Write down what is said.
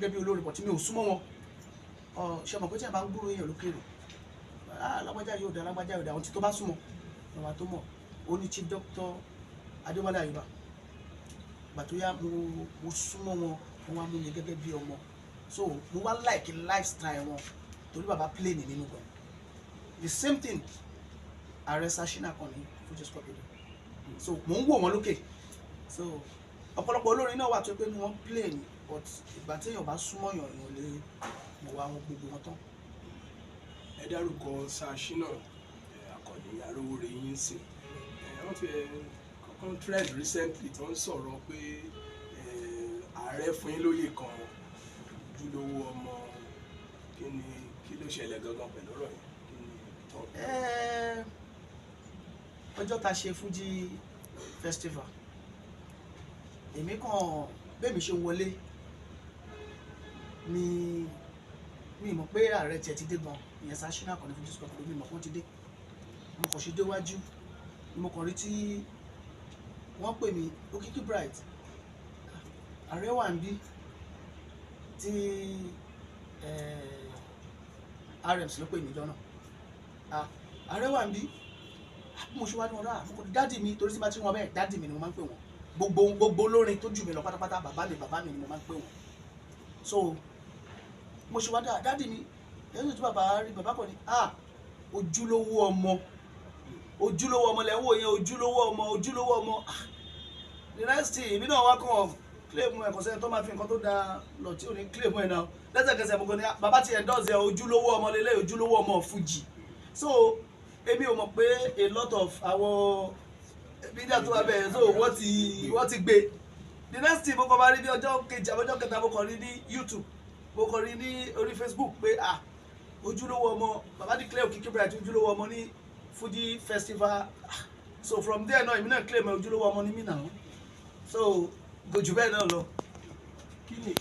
gẹ́gẹ́ bí olórin pọ̀ tí mi ò súnmọ́ wọn ṣe mọ̀ pé tí a bá ń gbúrò èèyàn lókèrè lágbájá yóò dá lágbájá yóò dá àwọn tí tó bá súnmọ́ ọ̀wà tó mọ̀ ó ní Chief Doctor Adéwálé Àyùbá ìgbà tó yá mo súnmọ́ wọn wọ́n wá mú mi gẹ́gẹ́ bí ọmọ so mo wá like lifestyle wọn torí bàbá play ní nínú gan the same thing ààrẹ Sashina kan ní Fuji Scorpio so mò ń wò wọn lókè so ọ̀pọ̀lọpọ̀ olórin náà wà tó pé wọ́n play ní but ìgbà tí èèyàn bá súnmọ́ èèyàn lè mọ̀ wá wọn gbogbo wọn tán. ẹ dárúkọ Sashina Akànní Arówóre yín sìn wọ́n ti kọ́kọ́ trend recently tó ń sọ̀rọ̀ pé ààrẹ fún yín lóyè kan ojúlówó ọmọ kí ló ṣẹlẹ̀ gangan pẹ̀lú ọ̀rọ̀ yẹn. ọjọ́ ta ṣe Fuji festival èmi kàn bẹ́ẹ̀mi ṣe wọlé mi mọ̀ pé ààrẹ tiẹ̀ ti dé gan ìyẹn Sashina Akànní Fuji Scorpio mi mọ̀ pé wọ́n ti dé mo kàn ṣe déwájú mo kàn rí tí wọ́n pè mí Òkìkí Bright ààrẹ wà ń bí tí RMC ló pè mí jọ́nà ààrẹ wà ń bí mo ṣe wá ní wọn rà mo kò dádì mi torí tí bá tí wọn bẹ́ẹ̀ dádì mi ni mo máa ń pè wọ́n gbogbo olórin tó jù mí lọ pátápátá bàbá mi ni mo máa ń pè wọ́n so mo ṣe wá dádì mi ẹ̀yìn tí bàbá rí bàbá kan ní ojúlówó ọmọ lẹ́wọ́ yẹn ojúlówó ọmọ the next thing èmi náà wá kàn claim ẹ̀kọ́ sẹ́yìn tó máa fi nǹkan tó dáa lọ tí ò ní claim ẹ̀ náà lẹ́sẹ̀kẹsẹ̀ mo kàn ní bàbá ti endorse ẹ̀ ojúlówó ọmọ lélẹ̀ ojúlówó ọmọ Fuji so èmi ò mọ̀ pé a lot of àwọn media tó wà bẹ́ẹ̀ so wọ́n ti gbé the next thing mo kàn máa rí bí ọjọ́ kejì àbọ̀jọ́ kẹta mo kàn rí ní YouTube mo kàn rí ní orí Facebook pé ojúlówó ọmọ bàbá declare Òkìkí Bright ojúlówó ọmọ ní Fuji festival so from there náà èmi náà claim ojúlówó ọmọ ní mí náà so gòjù bẹ́ẹ̀ náà lọ. kí ni